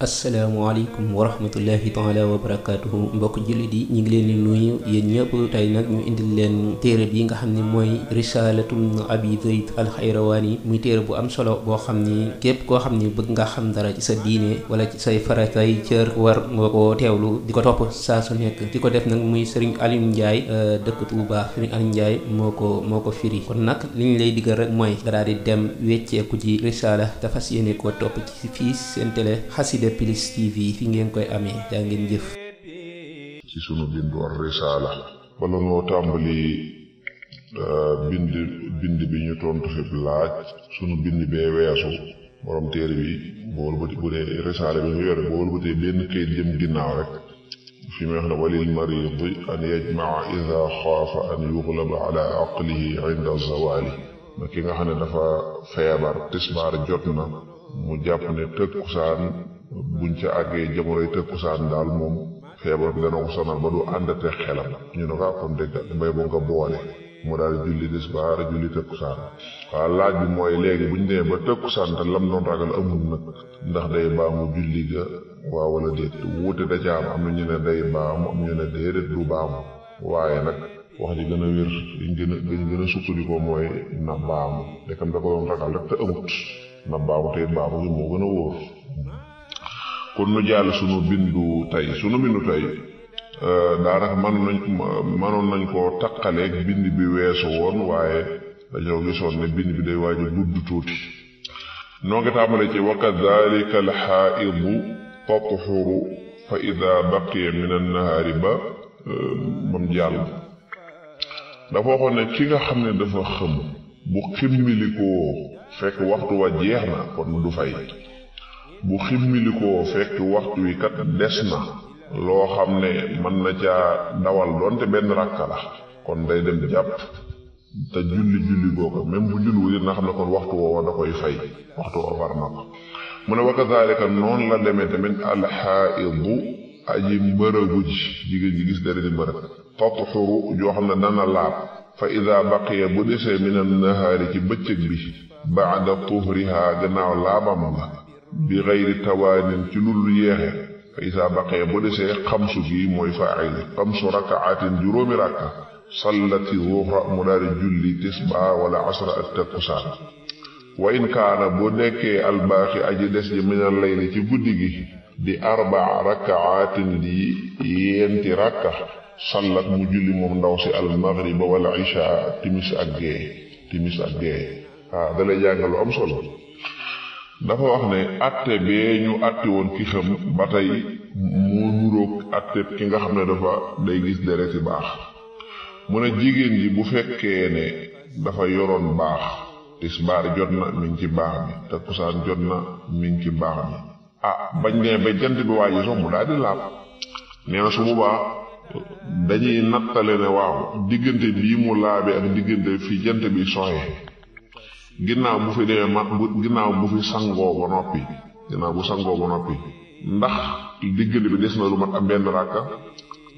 asalaamaaleykum wa rahmatullahi taala wa barakaatuhu mbokk jullit yi ñu ngi leen di nuyu yéen ñëpp tey nag ñu indil leen téere bi nga xam ne mooy risalatum abi zayd alxayrawaani muy téere bu am solo boo xam ni képp koo xam ni bëgg nga xam dara ci sa diine wala ci say faratay cër war nga ko teewlu di ko topp saa su nekk di ko def nag muy Serigne Aliou Ndiaye dëkk Touba Serigne Aliou Ndiaye moo ko firi kon nag li ñu lay digal rek mooy nga daal di dem wecceeku ci risala te fas yéene koo topp ci fii seen télé Xassida Plus TV fi ngeen koy amee daa ngeen jëf ci sunu bindu ar risala wala noo tàmbali bind bi ñu tontu fi laaj sunu bind bee weesu borom téere bi bu dee risala bi mu yore boo wëlbatee benn kayit jëm ginnaaw rek fi mu wax ne walil maridi an yajmaa ida xaafa an yuglaba ala aqlihi inda zawali ma ki nga xam ne dafa feebar tisbaar jot na mu jàpp ne tëkkusaan buñ ca àggee jamonoy tëkkusaan daal moom feebar bi dana ko sonal ba du àndate xelam ñu ne ko kon dëgg mbay bo nga boole mu daal julli tisbaar julli tëkkusaan waaw laaj bi mooy léegi buñ demee ba tëkkusaan te lam doon ragal amul nag ndax day baamu julli ga waaw wala déet wuute da ca am na ñu ne day baamu am ñu ne déedéet du baamu waaye nag wax ji gën a wér liñ gën a sukkandikoo mooy na baamu dekam da ko doon ragal rek te amut na baamu te baamu gi moo gën a wóor kon nu jàll sunu bindu tey daanaka mënoon nañ koo taqaleeg bind bi weesu woon waaye dañoo gisoon ne bind bi day waaju gudd tuuti noo ngi tàmbale ci wa kadhalika al xaaidu tatxuru fa ida baqiya min annahaari bam jàll dafa waxoon ne ki nga xam ne dafa xëm bu ximmilikoo fekk waxtu wa jeex na kon du fay bu ximmilikoo fekk waxtu wi kat des na loo xam ne mën na caa dawal doonte benn rakka la kon day dem jàpp te julli googa même bu julli na xam ne kon waxtu woowa da koy fay waxtu woowa war na ko mu ne wa kadhalika noonu la demee tamit alxaaidu aji mbërëgu ji jigéen ji gis dara di mbërëg tatxuru joo xam ne dana laab fa ida baqiya bu desee min annahaari ci bëccëg bi baada tuhriha gannaaw laabam la bi xayri tawaanin ci lul yeexe fa isa baqee bu desee xamsu gi mooy faa'il xamsu rakaatin juróomi rakka sallati zuhra mu daal di julli tisbaa wala asra ak takkusaan wa in kaana bu nekkee albaaxi aji des ji minal layli ci guddi gi di arbaa rakaatin di yenti rakka sallat mu julli moom ndaw si al maghriba wala isha timis ak gee waaw da lay jàngal lu am solo dafa wax ne atte bee ñu atte woon ki xam ba tey moo nuroog atte ki nga xam ne dafa day gis dereti baax mu ne jigéen ji bu fekkee ne dafa yoroon baax tisbaar jot na mi ngi ci baax mi takkusaan jot na mi ngi ci baax mi bañ ne ba jant bi waaji sox mu daal di laab nee na su boobaa dañuy nattale ne waaw diggante bii mu laabee ak diggante fi jant bi soxee ginnaaw bu fi demee ginnaaw bu fi sangoo ba noppi ndax diggante bi des na lu mat am benn rakka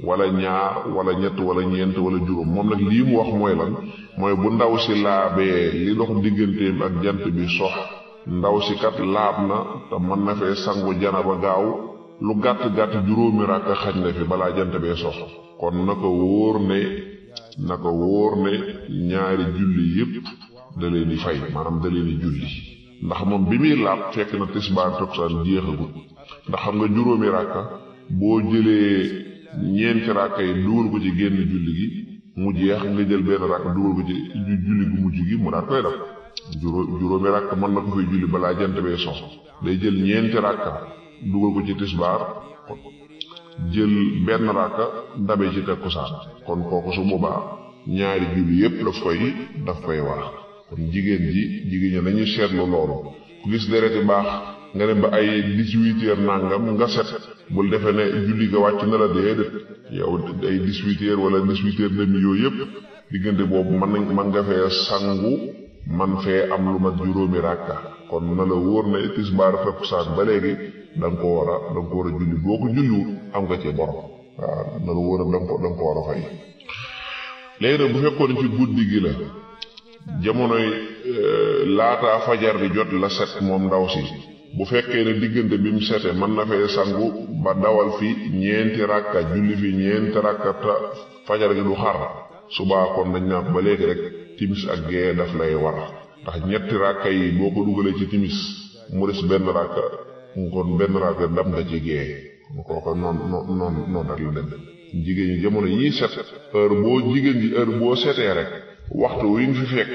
wala ñaar wala ñett wala ñeent wala juróom moom nag lii mu wax mooy lan mooy bu ndaw si laabee li dox digganteem ak jant bi sox ndaw si kat laab na te mën na fee sangu janaba gaaw lu gàtt juróomi rakka xaj na fi balaa jant bee sox kon na ko wóor ne ñaari julli yépp da leen di fay maanaam da leen di julli ndax moom bi muy laab fekk na tisbaar takkusaan jeexagul ndax xam nga juróomi rakka boo jëlee ñeenti rakka yi dugal ko ci génn julli gi mu jeex nga jël benn rakka dugal ko ci julli gu mujj gi mu daal koy def juróomi rakka mën na ko fay julli balaa jant bee sox day jël ñeenti rakka dugal ko ci tisbaar jël benn rakka dabe ci takkusaan kon kooku su boobaa ñaari julli yépp daf koy war kon jigéen ñi nañu seetlu loolu ku gis dereti baax nga dem ba ay 18 heures nangam nga set bul defe ne julli ga wàcc na la déedéet yow ay 18 heures wala 18 heures demi yooyu yépp diggante boobu man nga fee sangu man fee am lu mat juróomi rakka kon na la wóor ne tisbaar takkusaan ba léegi da nga ko war a julli boo ko julliwul am nga ci borom waaw na la wóor da nga ko war a fay léegi nag bu fekkoon ci guddi gi la jamonoy laataa fajar di jot la set moom ndaw si bu fekkee ne diggante bi mu sete mën na fee sangu ba dawal fi ñeenti rakka julli fi ñeenti rakka ta fajar gi du xar subaa kon dañ naan ba léegi rek timis ak gee daf lay war ndax ñetti rakka yi boo ko dugalee ci timis mu des benn rakka kon benn rakka dam nga ci gee kooku noonu rek la dem jigéen ñi jamono yii set heure boo setee rek waxtu wi nga fi fekk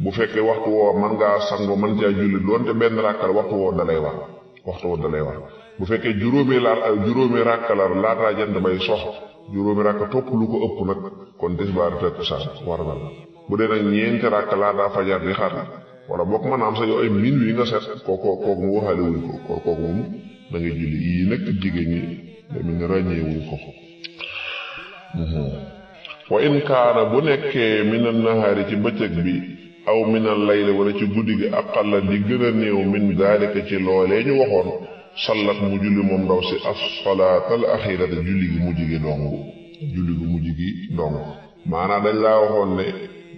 bu fekkee waxtu woo mën ngaa sango mën caa julli doonte benn rakka la waxtu woo dalay war bu fekkee juróomi rakka la laataa jant bay sox juróomi rakka topp lu ko ëpp nag kon tisbaar takkusaan war na la bu dee nag ñeenti rakka laataa fajar di xar wala bokk mën a am sa yow ay minuit nga set kooku mu waxaale wuñ ko kooku moom da ngay julli yii nag jigéen ñi dañu ne ràññee wuñ ko wa in kaana bu nekkee minan nahaari ci bëccëg bi aw minal layli wala ci guddi gi aqalla di gën a néew min daalika ci loolee ñu waxoon sallat mu julli moom ndaw si as-salaatal axirata julli gu mujj gi dong maanaam dañ laa waxoon ne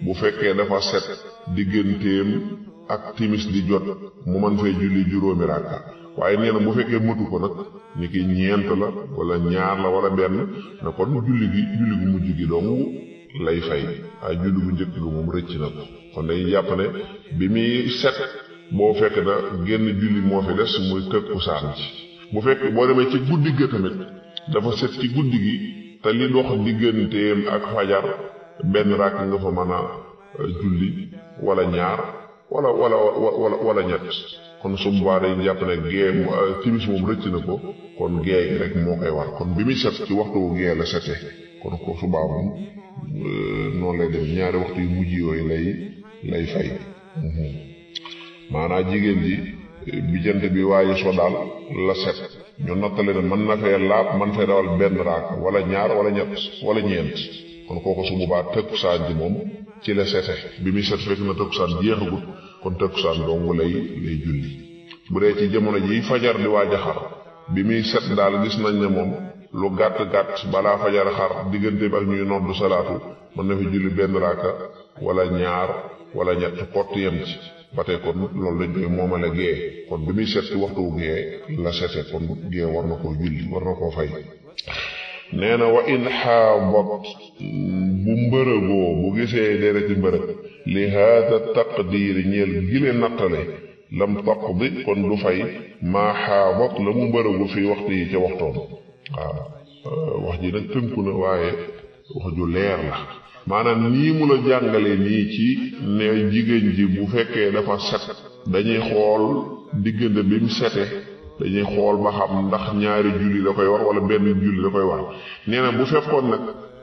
bu fekkee dafa set digganteem ak timis di jot mu mën fay julli juróomi rakka waaye nee na bu fekkee matu ko nag ni ki ñeent la wala ñaar la wala benn na kon julli gu mujj gi dong lay fay waaye julli gu njëkk gi moom rëcc na ko kon dañuy jàpp ne bi muy set boo fekk na génn julli moo fi des muy takkusaan ci bu fekk boo demee ci guddi ga tamit dafa set ci guddi gi te li dox digganteem ak fajar benn rakk nga fa mën a julli wala ñaar wala ñett kon su boobaa dañuy jàpp ne gee timis moom rëcc na ko kon gee rek moo koy war kon bi muy set ci waxtu gee la sete kon ko subaa moom noonu lay dem ñaari waxtu yu mujj yooyu lay fay maanaam jigéen ji bi jant bi waaye so daal la set ñu nattale ne mën na fee laab mën fee dawal benn raak wala ñaar wala ñett wala ñeent kon kooku su boobaa takkusaan ji moom ci la sete bi muy set fekk na takkusaan jeexagut kon takkusaan dong lay julli bu dee ci jamono ji fajar di waaj a xar bi muy set daal gis nañ ne moom lu gàtt balaa fajar xar diggante bi ak ñuy noddu salaatu mën na fi julli benn raaka wala ñaar wala ñett kott yem ci ba tey kon loolu lañ koy moomale gee kon bi muy set ci waxtu gee la sete kon gee war na koo julli war na koo fay nee na wa in xaabat bu mbërëgoo bu gisee dereti mbërëg li haada taqdiir ñeel gile nattale lam taqdi kon du fay maa xaabat la mu mbërëgu fii waxtu yi ca waxtoom waaw wax ji nag tënku na waaye wax ju leer la maanaam nii mu la jàngale nii ci ne jigéen ji bu fekkee dafa set dañuy xool diggante bi mu sete dañuy xool ba xam ndax ñaari julli da koy war wala benn julli da koy war nee na bu fekkoon nag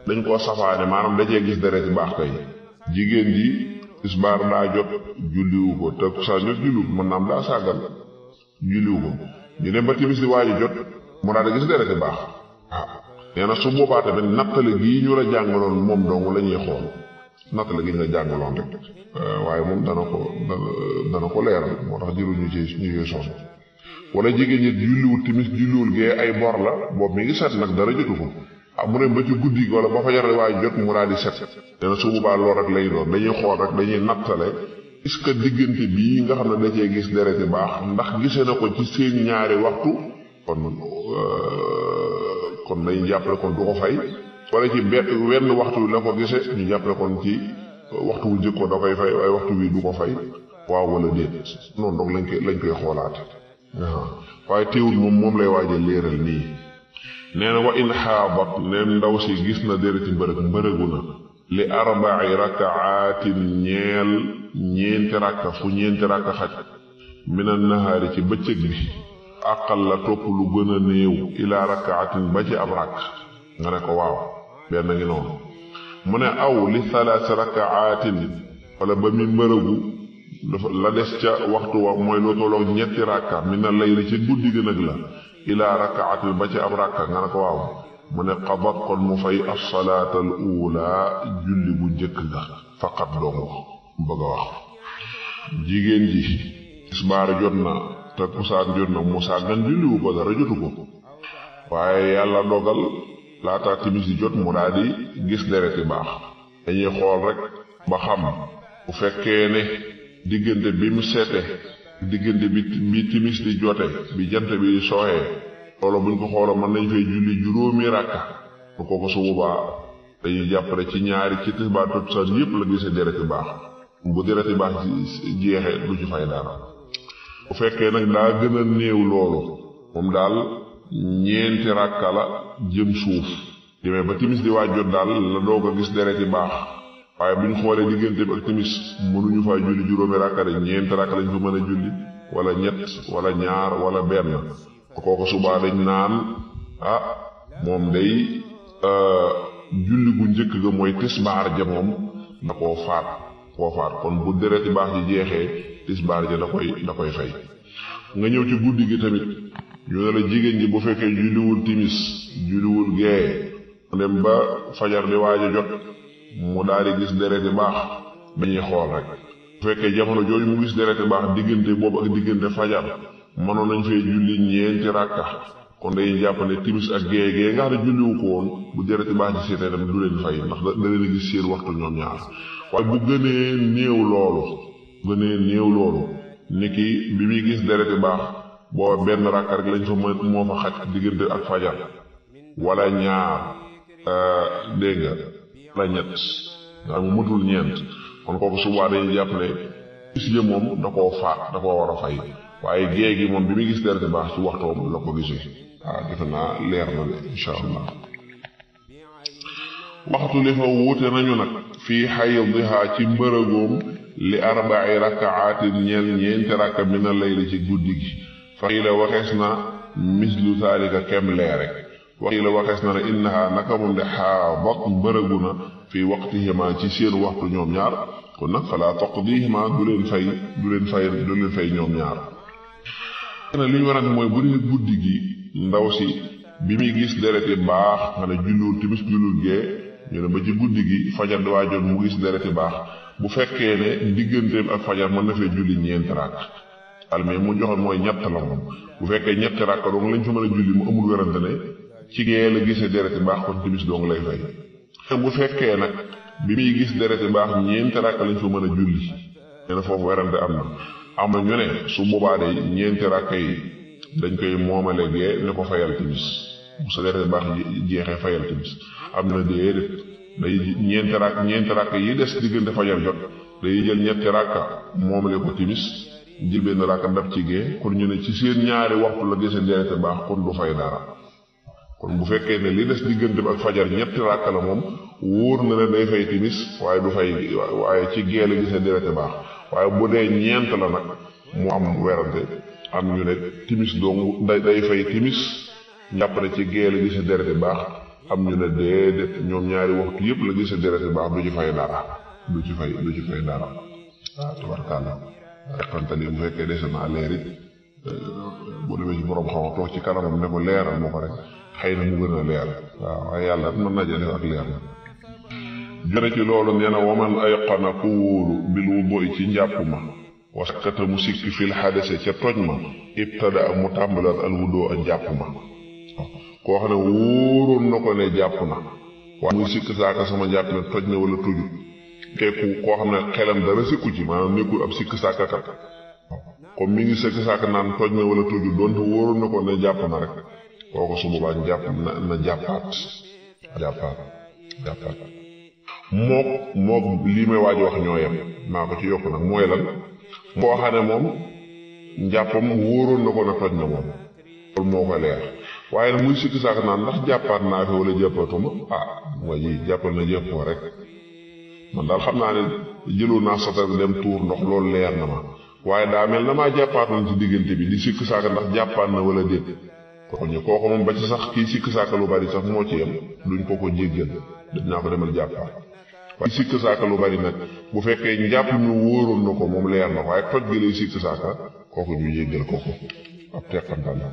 dañ koo safaane maanaam dajee gis deret ci baax kay jigéen ji tisbaar daa jot julliwu ko takkusaan jot julliwu ko mën naam daa sàggal julliwu ko ñu dem ba timis di waaji jot mu daal di gis deret ci baax nee na su boobaa tamit nattale gii ñu la jàngaloon moom dong la ñuy xool nattale gi ñu la jàngaloon rek waaye moom dana ko leeral moo tax jëru ñu ci sonn wala jigéen ñi julliwul timis julliwul gee ay bor la boobu mi ngi set nag dara jotu ko mu ne ba ci guddi wala ba fajar waaye jot mu daal di set nee na su boobaa lool rek lay doon dañuy xool rek dañuy nattale est-ce que diggante bii nga xam ne da cee gis dereti baax ndax gisee na ko ci seen ñaari waxtu kon dañuy jàppale kon du ko fay wala ci wenn waxtu la ko gise ñu jàppale kon ci waxtu wu njëkk ko da koy fay waaye waxtu wi du ko fay waaw wala déet noonu donc lañ koy xoolaat waaye teewul moom lay waaje leeral nii nee na wa in xaabat neen ndaw si gis na dereti mbërëgu na li arba'i raka'aatin ñeel ñeenti rakka fu ñeenti rakka xaj minan nahaari ci bëccëg bi àqal la topp lu gën a néew ilaa raka'atin ba ci ab rakk nga ne ko waaw benn ngi noonu mu ne aw li salaasi raka'aatin wala ba mi mbërëgu dafa la des ca waxtu wa mooy lu tolloog ñetti rakka mina layli ci guddi gi nag la ilaa raka'atin ba ci ab rakka nga ne ko waaw mu ne qadat kon mu fay as-salaata al-uulaa julli bu njëkk ga faqat dong bëgg a wax jigéen ji tisbaar jot na takkusaan jot na mu sàggan julliwu ko dara jotu ko waaye yàlla dogal laata timis di jot mu daal di gis dereti baax dañuy xool rek ba xam bu fekkee ne diggante bi mu sete diggante bi timis di jote bi jant bi sooxee loolu buñ ko xooloo mën nañ fay julli juróomi rakka kooku su boobaa dañuy jàppale ci ñaari ci tisbaar takkusaan yépp la gisee dereti baax bu dereti baax jeexee du ci fay dara bu fekkee nag daa gën a néew loolu moom daal ñeenti rakka la jëm suuf demee ba timis di waaj jot daal la doog a gis dereti baax waaye buñ xoolee diggante bi ak timis mënuñu faa julli juróomi rakka de ñeenti rakka lañ fa mën a julli wala ñett wala ñaar wala benn kooku subaa dañ naan moom day julli gu njëkk ga mooy tisbaar ja moom da koo faat kon bu dereti baax ji jeexee tisbaar ja da koy fay nga ñëw ci guddi gi tamit ñu ne la jigéen ji bu fekkee julliwul timis julliwul gee dem ba fajar di waaj a jot mu daal di gis dereti baax dañuy xool rek bu fekkee jamono jooju mu gis dereti baax diggante boobu ak diggante fajar mënoon nañ fee julli ñeenti rakka kon dañuy jàpp ne timis ak gee nga xam ne julliwu ko woon bu dereti baax ji seetee dem du leen fay ndax da leen a gis seen waxtu ñoom ñaar waaye bu gënee néew loolu niki bi muy gis dereti baax booba benn rakka rek lañ fa moo fa xaj diggante ak fajar wala ñaar dégg nga wala ñett nga mu matul ñeent kon kooku subaa dañuy jàpp ne gis ja moom da koo war a fay waaye géej gi moom bi muy gis dereti baax ci waxtoom la ko gisee defe naa leer na de insha allah waxtu li fa wuute nañu nag fii xaydiha ci mbërëgoom li 4 rakaatin ñeenti rakka mina layli ci guddi gi fa qiila waxees na mislu zaalika kem lee rek wa qiila waxees na ne innaha naka moom de xaadat mbërëgu na fii waqtihima ci seen waxtu ñoom ñaar kon nag fala taqdihima du leen fay ñoom ñaar li ñu warante mooy bu dee guddi gi ndaw si bi muy gis dereti baax nga ne julliwul timis julliwul gee ñu ne ba ci guddi gi fajar di waajoon mu gis dereti baax bu fekkee ne digganteem ak fajar mën na fee julli ñeenti rakk almee mu joxoon mooy ñett la moom bu fekkee ñetti rakk dong lañ fa mën a julli mu amul werante ne ci gee la gisee dereti baax kon timis dong lay fay bu fekkee nag bi muy gis dereti baax ñeenti rakk lañ fa mën a julli nee na foofu werante am na ñu ne su boobaa de ñeenti rakk yi dañ koy moomale gee ne ko fayal timis bu sa dereti baax jeexee fayal timis am na déedéet day ñeenti rakk yi des diggante fajar jot day jël ñetti rakka moomale ko timis jël benn rakka ndab ci gee kon ñu ne ci seen ñaari waxtu la gisee dereti baax kon du fay dara kon bu fekkee ne li des diggante ak fajar ñetti rakka la moom wóor na ne day fay timis waaye du fay waaye ci gee la gisee dereti baax waaye bu dee ñeent la nag mu am werante am ñu ne timis dong day fay timis njàpp ne ci gee la gisee dereti baax am ñu ne déedéet ñoom ñaari waxtu yépp la gisee dereti baax du ci fay dara waaw tabarkàlla xantani bu fekkee dese naa leer it bu demee ci borom xam toog ci kanamam ne ko leeral moo ko rek xëy na mu gën a leer waaw waaye yàlla mën na jëlee ak leer na jëre ci loolu nee na waman ayqana ku wóolu bil wudu ci njàpp ma waskata mu sikki fil xadese ca toj ma ibtada mu tàmbalaat al wudu ak njàpp ma koo xam ne wóoroon na ko ne jàpp na waaye muy sikk saaka sama njàpp ne toj na wala tuju keeku koo xam ne xelam dara sikku ci maanaam nekkul ab sikk saaka kat comme mi ngi sikk saaka naan toj na wala tuju doonte wóoroon na ko ne jàpp na rek kooku su boobaa na jàppaat mook lii may waaj wax ñoo yem maa ko ci yokk nag mooy lan koo xam ne moom njàppam wóoroon na ko ne toj na moom loolu moo ko leer waaye nag muy sikki saak naan ndax jàppaat naa fi wala jàppaatuma mooy ji jàppal na jàppoo rek man daal xam naa ne jëloon naa sotal dem tuur ndox loolu leer na ma waaye daa mel na maa jàppaatoon ci diggante bi di sikki saak ndax jàppaat na wala déet kooku moom ba ci sax kii sikki saak lu bari sax moo ci yem duñ ko jéggal dañ naa ko demal jàppaat waaye sikk saaka lu bari nag bu fekkee njàpp ñu wóoroon na ko moom leer na waaye toj gi lay sikk saaka kooku ñu jéggal kooku ab teqantal la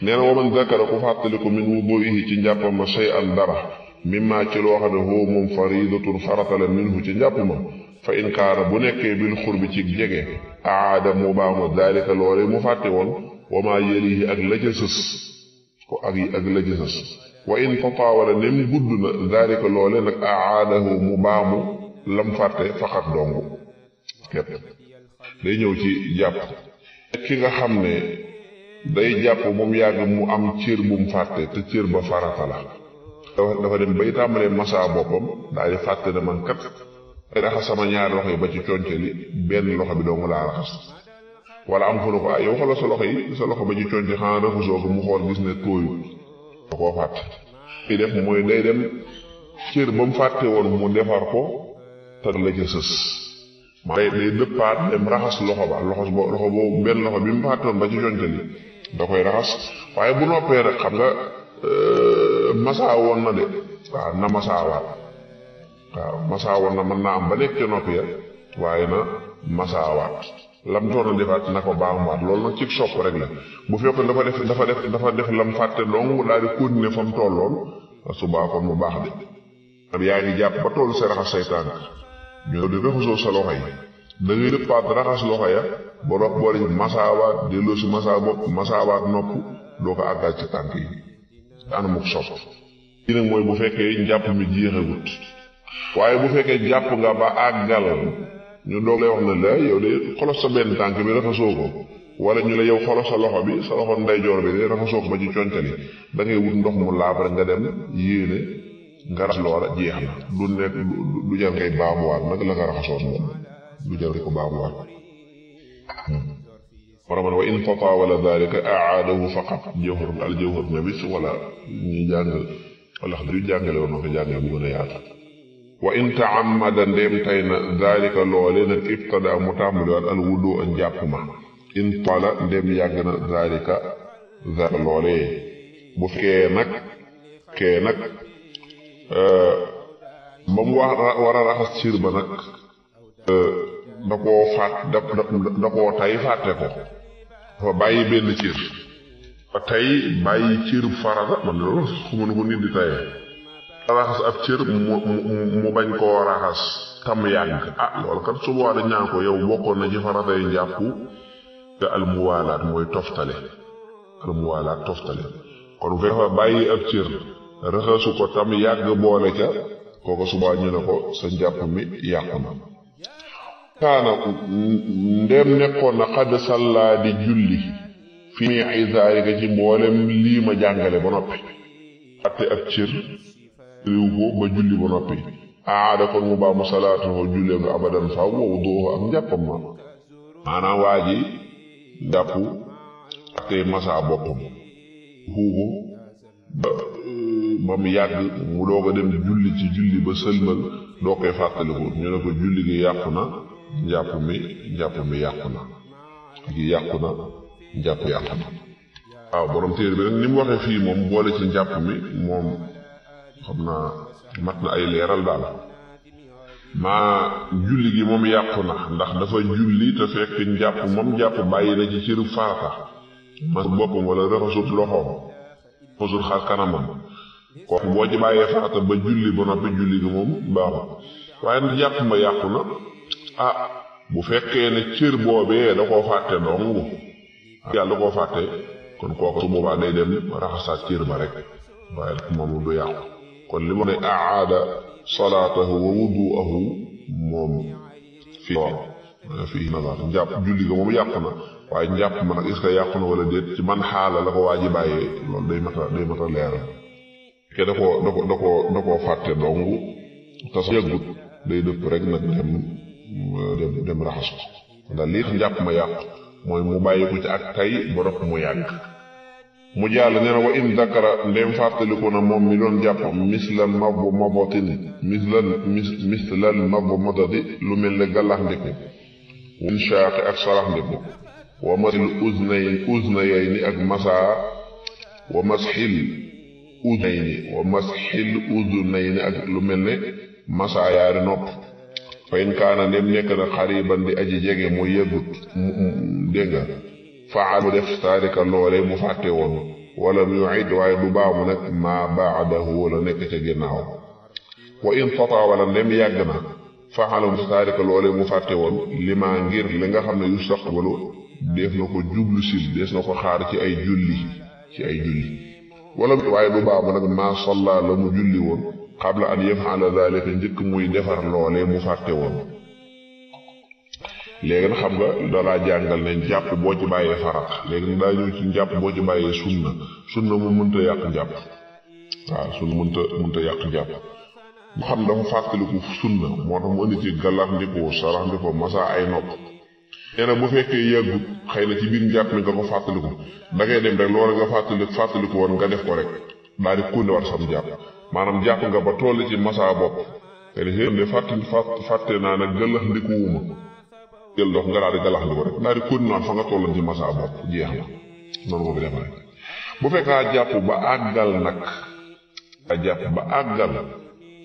nee na waman zakara ku fàttaliku min wudu'ihi ci njàppam ma shay'an dara mimma ci loo xam ne huwa moom faridatun faratala minhu ci njàpp ma fa in kaana bu nekkee bil xurbi ci jege aada mu baamu daalika loole mu fàtte woon wa maa yelihi ak la ca sës ak la ca sës wa in tataawala nem gudd na daalika loole nag aadahu mu baamu lam fàtte faxat dong képp day ñëw ci jàpp ki nga xam ne day jàpp ba mu yàgg mu am cër bu mu fàtte te cër ba farata la dafa dem bay tàmbalee masa boppam daal di fàtte ne man kat raxas sama ñaari loxo yi ba ci conce li benn loxo bi dong laa raxas wala am fu ne ko yow xoolal sa loxo ba ci conce xanaa raxasoo ko mu xool gis ne tooyul da koo fàtte li def mooy day dem cër ba mu fàtte woon mu defar ko te la ca sës day dëppaat dem raxas loxo boobu benn loxo bi mu fàtte woon ba ci conce li da koy raxas waaye bu noppee rek xam nga masaa woon na de waaw na masaawaat waaw masaa woon na mën naa am ba nekk ca noppi ya waaye na masaawaat lam toon a defaat na ko baamuwaat loolu nag ci sopp rek la bu fekkoon dafa def lam fàtte dong daal di continuer fa mu tolloon subaa kon mu baax de am yaa ngi jàpp ba toll sa raxas say tànk ñoo di raxasoo sa loxo yi da ngay dëppaat raxas loxo ya ba dox boole masaawaat delloo si masaa bopp masaawaat nopp doo ko àggaat ci tànk yi anamuk sopp lii nag mooy bu fekkee njàpp mi jeexagut waaye bu fekkee jàpp nga ba àggal ñu doog lay wax ne la yow de xolos sa benn tànk bi raxasoo ko wala ñu la yow xolos sa loxo bi sa loxo ndeyjoor bi de raxasoo ko ba ci contali da ngay wut ndox mu laab rek nga dem yéene nga raxas loola jeex na du nekk du jar ngay baamuwaat nag la nga raxasoon moom du jar ko baamuwaat waraman wa in tatawala dalika aadahu faqat al jawhar nabis wala ñuy jàng wala xam yu jàngale woon na ko jàngale bu gën a yaatu wa in taamada ndéem tay na dalika loole nag ibtada mu tàmbaliwaat al wudu a njàpp ma in tala ndéem yàgg na dalika loole bu kee nag ba mu war a raxas ciir ba nag da koo tay fàtte ko dafa bàyyi benn cër ba tey bàyyi cër farata man loolu xuma nu ko nit di tayee raxas ab cër mu bañ koo raxas tam yàgg loolu kat suba dañ naan ko yow bokkoon na ci faratay njàpp te almuwaalaat mooy toftale kon bu dafa bàyyi ab cër raxasu ko tam yàgg boole ca kooku suba ñu ne ko sa njàpp mi yàqu na kaana ndéem nekkoon na xadd sallaa di julli fi muy isaarika ci mboolem lii ma jàngale ba noppi atte ab cër riw ko ba julli ba noppi aada kon mu baamu salaatuhu jullee nga abadan faw woowu doo am njàppam ma maanaam waa ji njàpp atte masa boppam xuuko ba mu yàgg mu doog a dem julli ci julli ba sëlmal doo koy fàttaliku ñu ne ko julli gi yàqu na njàpp mi yàqu na waaw borom téere bi nag ni mu waxee fii moom boole ci njàpp mi moom xam naa mat na ay leeral daal maa julli gi moom yàqu na ndax dafa julli te fekk njàpp bàyyi na ci cëru farata mas boppam wala raxasut loxoom raxasut xar kanamam kooku boo ci bàyyee farata ba julli ba noppi julli gi moom baaxul waaye njàpp ma yàqu na bu fekkee ne cër boobee da koo fàtte dong yàlla da koo fàtte kon kooku su boobaa day dem raxasaat cër ba rek waaye moom du yàqu kon li ma ne aada salaatahu wa wuduahu moom fii nazar njàpp julli ga moom yàqu na waaye njàpp ma nag est-ce que yàqu na wala déet ci man xaala la ko waa ji bàyyee loolu day mat a leeral ke da koo fàtte dong te sax yëggut day dëpp rek nag dem raxas ko ndax lii tax njàpp ma yàqu mooy mu bàyyi ko ci ak tay borop mu yàgg mu jàll nee na wa in dakara ndem fàttaliku na moom mi doon jàpp mislal madadi lu mel ne gàllax ndiku wun shaaqi ak sarax ndiku wa masil uznayni ak masaa wa masxil uznayni ak lu mel ne masaa yaari nopp fa in kaana ndem nekk na xariban di aji jege mu yëgut dégg nga faalu def taalika loole mu fàtte woon wala mu yuid waaye du baamu nag maa baadahu wala nekk ca ginnaaw wa in tatawala ndem yàgg na faalu def taalika loole mu fàtte woon lima ngir li nga xam ne yustaqbalu def na ko jublu sil des na ko xaar ci ay julli wala waaye du baamu nag maa salla la mu julli woon qabla an yaf'ala dhalika njëkk muy defar loolee mu fàtte woon léegi nag xam nga dalaa jàngal ne jàpp boo ci bàyyee farat léegi nag daa ñëw ci njàpp boo ci bàyyee sunna mu mënta yàq njàpp waaw sunna mënta yàq njàpp mu xam dafa fàttaliku sunna moo tax mu indi ci gàllandikoo saraxndikoo masa ay nopp nee na bu fekkee yàggut xëy na ci biir njàpp mi nga ko fàttaliku da ngay dem rek loolu nga fàttaliku woon nga def ko rek daal di kundi war sam jàpp maanaam jàpp nga ba toll ci masa bopp te de fàtte naa ne gàllandikuwuma jël ndox nga daal di gàllandiku rek daal di kundi naan fa nga tolloon ci masa bopp jeex na noonu nga ko defee bu fekkee jàpp ba àggal nag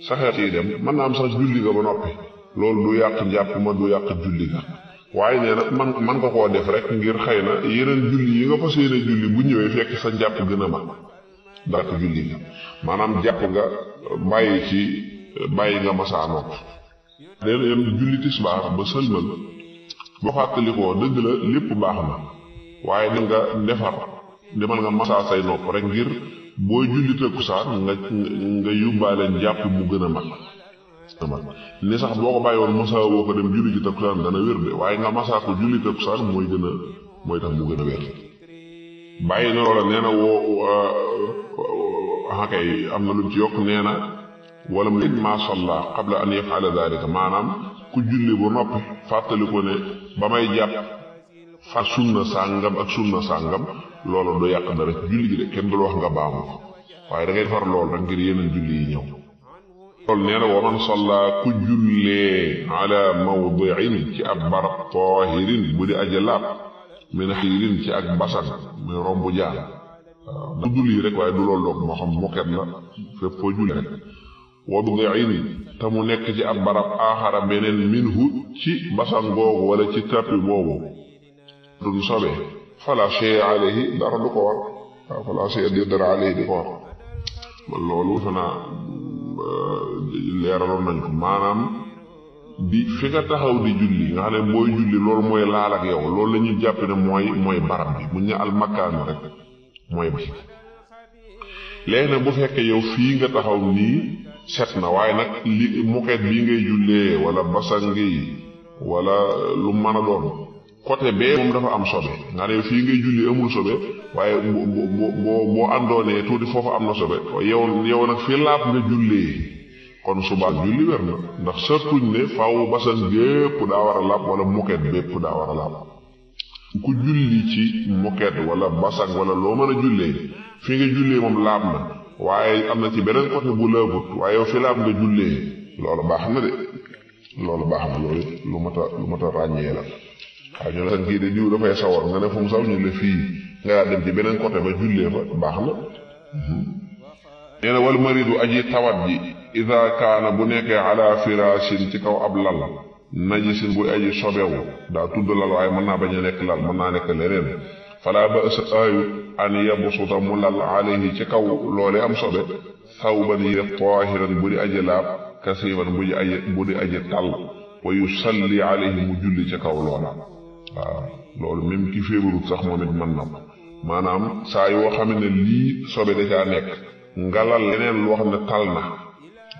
saxeet yi dem mën naa am sax julli nga ba noppi loolu du yàq njàpp ma du yàq julli nga waaye nee na man nga koo def rek ngir xëy na yeneen julli yi nga fas yéene julli bu ñëwee fekk sa njàpp gën a mag dara julli nga maanaam jàpp nga bàyyi nga masaa nopp léegi yéen julli tisbaar ba sëlmal ba fàttalikoo dëgg la lépp baax na waaye na nga demal nga masaa say nopp rek ngir booy julli takkusaan nga yóbbaale njàpp mu gën a mag ni sax boo ko bàyyi woon masaa woo ko dem julli ci takkusaan dana wér de waaye nga masaa ko julli takkusaan mooy tax mu gën a wér bàyyi na loola nee na kay am na lu ci yokk nee na wala mu ma salla qabla an yaf'ala dhalika maanaam ku julli ba noppi fàttali ko ne ba may jàpp fa sunna sàngam ak sunna sàngam loolu du yàq dara julli gi de kenn du la wax nga baamu ko waaye da ngay defar lool rek ngir yeneen julli yi ñëw loolu nee na wa man salla ku jullee ala mawdi'in ci ab barab tahirin bu di aja laab min xiirin ci ak basan muy rombu jaan waaw du julli rek waaye du loolu doog moo xam moket la fépp foo julli rek waddi'in te mu nekk ci ab barab aaxara beneen minhu ci basan googu wala ci tappi boobu duñ sobee fala shay alayhi dara du ko war waaw fala shay dara alayhi di ko war man loolu fanaa leeraloon nañ ko maanaam bi fi nga taxaw di julli nga xam ne booy julli loolu mooy laal ak yow loolu la ñuy jàpp ne mooy barab bi bu ñu almakaanu rek mooy bi léegi nag bu fekkee yow fii nga taxaw nii set na waaye nag li moket bii ngay jullee wala basan ngi wala lu mën a doon côté bee moom dafa am sobe nga ne fii ngay julli amul sobe waaye boo àndoonee tuuti foofu am na sobe yow nag fii laab nga jullee kon subaa julli wér na ndax sartuñ ne faaw basan gépp daa war a laab wala moket bépp daa war a laab ku julli ci moket wala basan wala loo mën a jullee fii nga jullee moom laab na waaye am na ci beneen côté bu laabut waaye yow fi laab nga jullee loolu baax na de loolu baax na loolu lu mat a ràññee la waaw ñu la san kii de diw dafay sawar nga ne fu mu saw ñu la fii nga daa dem ci beneen côté ba jullee fa baax na nee na wal maridu aji tawat ji ida kaana bu nekkee ala firaasin ci kaw ab lal najisin bu aji sobewu daa tudd lal waaye mën naa bañ a nekk lal mën naa nekk leneen fala ba ësa aayu an yabsuta mu lal alayhi ci kaw loole am sobe thawban yi tahiran bu di aji laab kasiban bu di aji tàll wa yusalli alayhi mu julli ci kaw loola waaw loolu même ki féebarut sax moom it mën na ko maanaam saa yoo xam ne lii sobe da caa nekk ngalal leneen loo xam ne tal na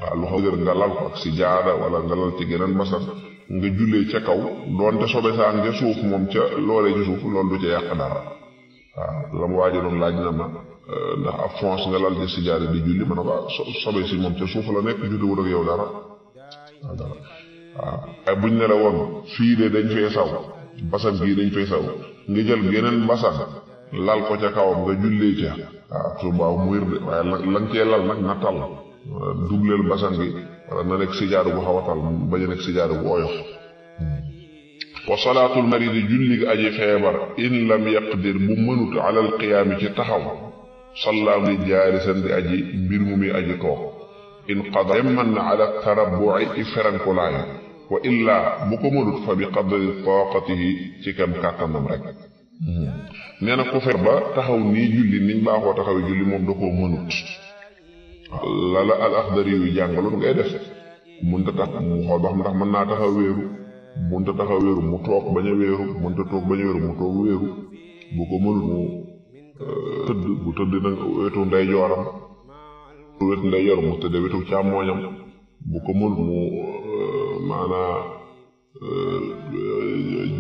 waaw lu xaw nga lal ko ak si jaada wala nga lal ci geneen basan nga jullee ca kaw doonte sobe saa nga suuf moom ca loolee ci suuf loolu du ca yàq dara waaw la mu waajo doon laaj na ma ndax ab fonce nga lal ci si jaada di julli ma ne ko sobe si moom ca suuf la nekk jotewul ak yow dara waaw waaye buñ ne la woon fii de dañ fee saw basan bii dañ fay saw nga jël geneen basan lal ko ca kawam nga jullee ca waaw su baaw mu wér de waaye la nga cee lal nag na tal dubleel basan gi wala na nekk sijaadu bu xaw a tal bañ a nekk sijaadu bu oyof wa salaatul maridi julli aji feebar in lam yaqdir bu mënut alal qiyaami ci taxaw sallaam di jaalisan di aji mbir mu muy aji toog in qadar mën na ala tarabbu'i i ferankulaayu wa illaa bu ko mënut fa bi qadri taqatihi ci kem kàttanam rek nee na ku feebar ba taxaw nii julli niñ baaxoo taxaw julli moom da koo mënut lala al axdari yu jàngaloon ngay def mënta tax mu xool ba xam ndax mën naa taxaw wéeru mënta taxaw wéeru mu toog bañ a wéeru mënta toog bañ a wéeru mu toog wéeru bu ko mënut mu tëdd bu tëdd nag wetu ndey jooram wetu ndey joor mu tëdd wetu càmmooñam bu ko mënut mu maanaa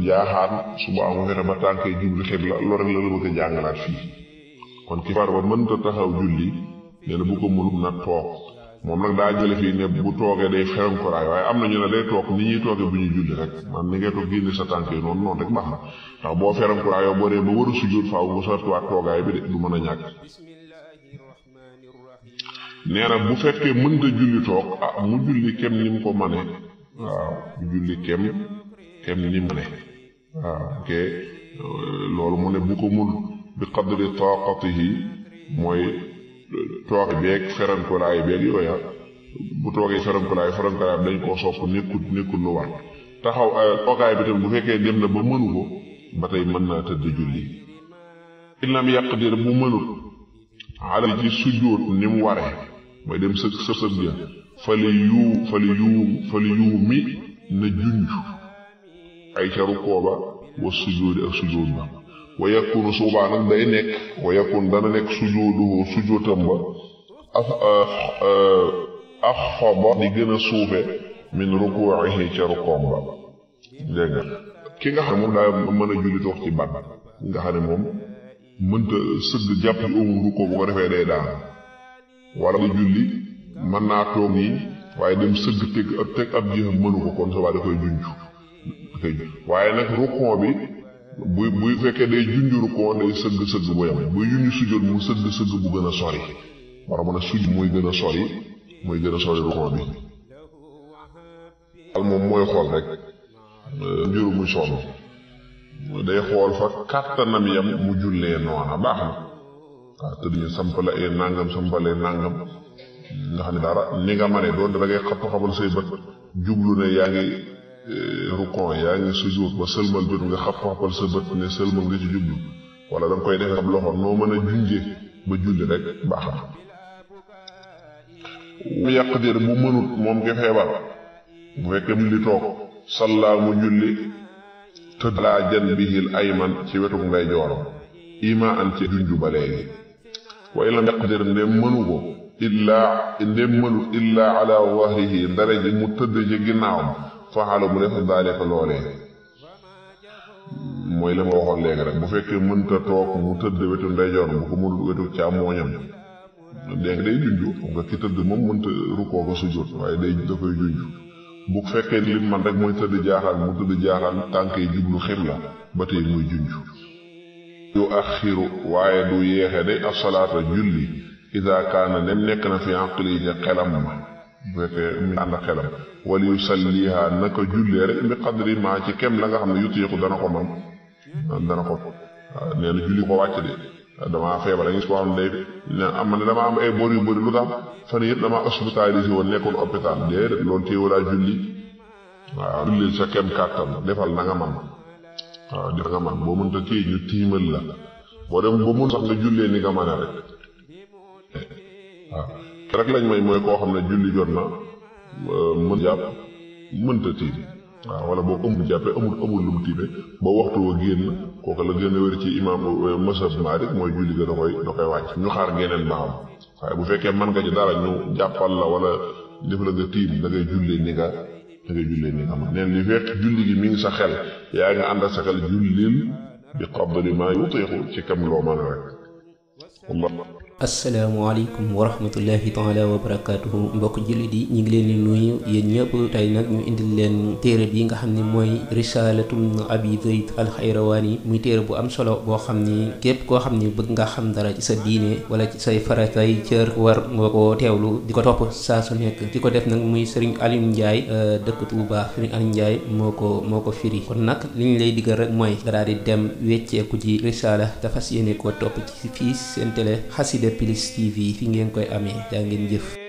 jaaxaan suba mu fexe ba tànkee jublu xibla loolu rek la bëgg a jàngalaat fii. kon ki faar ba mënta taxaw julli nee na bu ko mënul na toog moom nag daa jële fii ne bu toogee day ferenkuraay waaye am na ñu ne day toog ni ñuy toogee bu ñuy julli rek man ni ngay toog génne sa tànk yi noonu rek baax na ndax boo ferenkuraay yow boo dee ba war a sujjóot faaw nga sartuwaat toogaay bi de du mën a ñàkk. nee na bu fekkee mënta julli toog mu julli kem ni mu ko mane waaw mu julli kem ni mu mane waaw ok loolu mu ne bu ko mun bi qadri taqatihi mooy toog beeg ferenkulaay beeg yooya bu toogee ferenkulaay bi dañ koo sopp nekkul lu war taxaw toogaay bi tam bu fekkee dem na ba mënu ko ba tey mën naa tëdd julli. in lam yaqdir bu mënut ala ci sujjóot ni mu waree mooy dem sëg ja fali yuu mi na junj ay ca rukkoo ba wa sujjóoti ak sujjóot ba wa yakunu suubaa nag day nekk wa yakun dana nekk sujjóotam ba axfada di gën a suufe min rukuu'ihi ca rukkoom ba dégg nga ki nga xam ne moom daa mën a julli toog ci ban nga xam ne moom mënta sëgg jàpp amul rukkoo bu ko defee day daan wala nga julli mën naa toog nii waaye dem sëgg teg ab jéem mënu ko kon sabaa da koy junj waaye nag rukkoo bi buy fekkee day junj rukkoo day sëgg bu yam buy junj sujjóot mu sëgg bu gën a sori war a mën a sujj muy gën a sori rukkoo bi al moom mooy xool rek njuru muy sonn day xool fa kàttanam yam mu jullee noona baax na waaw tëdd ñu sampale ay nangam nga xam ne dara ni nga ma ne doon da ngay xabal say bët jublu ne yaa ngi rukkoo yaa ngi sujjóot ba sëlmal jot nga xabal sa bët ne sëlmal nga ci jublu wala da nga koy defee ab loxo noo mën a junjee ba julli rek baax na. mu yaqdir bu mënut moom nga feebar bu fekkee mu li toog sallaa mu julli tëdd laa janbihil ayman ci wetu ngay jooram ima an ci junju ba léegi wa illam yaqdir ndem mënu ko illaa ala wahrihi ndare ji mu tëdd ci ginnaawam faxala mu def daalika loolee mooy la ma waxoon léegi rek bu fekkee mënta toog mu tëdd wetu ndeyjoor bu ko mënul wetu càmmooñam dégg day junju nga ki tëdd moom mënta rukkoo ko sujjóot waaye da koy junju bu fekkee lim man rek mooy tëdd jaaxaan tànk yi jublu xibla ba tey muy junju yu axiru waaye du yeexe de asalaata julli ida kaana nem nekk na fi aqli ja xelam ma bu fekkee mi ànd ak xelam wala yu salliha naka jullee rek bi qadri ma ci kem la nga xam ne yutiiku dana ko waaw nee na julli ko wàcc de damaa feebar da ngis ko xam ne day am ne dama am ay bor yu bëri lu tax fan yëpp dama hospitalisé woon nekkoon hôpital déedéet loolu téewalaa julli waaw jullil sa kem kàttan defal na nga man waaw defal nga man boo mënta téye ñu tiimal la boo dem ba mun sax nga jullee ni nga mën a rek waaw rek lañ may mooy koo xam ne julli jot na mën jàpp mënta tiim waaw wala boo amul jàppe amul lu mu tiime ba waxtu wa génn kooku la gën a wér ci imam mazhab Maalik mooy julli ga da koy wàcc ñu xaar geneen ba xam waaye bu fekkee mën nga ci dara ñu jàppal la wala def la nga tiim da ngay jullee ni nga man neen li fekk julli gi mi ngi sa xel yaa ngi ànd ak sa xel jullil bi qadri ma yutiiqu ci kam loo mën rek asalaamaaleykum wa rahmatullahi taala wa barakaatuhu mbokk jullit yi ñu ngi leen di nuyu yéen ñëpp tey nag ñu indil leen téere bi nga xam ne mooy risalatum abi zayd alxayrawaani muy téere bu am solo boo xam ni képp koo xam ni bëgg nga xam dara ci sa diine wala ci say faratay cër war nga ko teewlu di ko topp saa su nekk di ko def nag muy sëriñ Alioune Ndiaye dëkk Touba sëriñ Alioune Ndiaye moo ko firi kon nag li ñu lay digal rek mooy nga daal di dem wecceeku ji risala te fas yéene koo topp ci fii seen télé Xassida Plus TV fi ngeen koy amee jaa ngeen jëf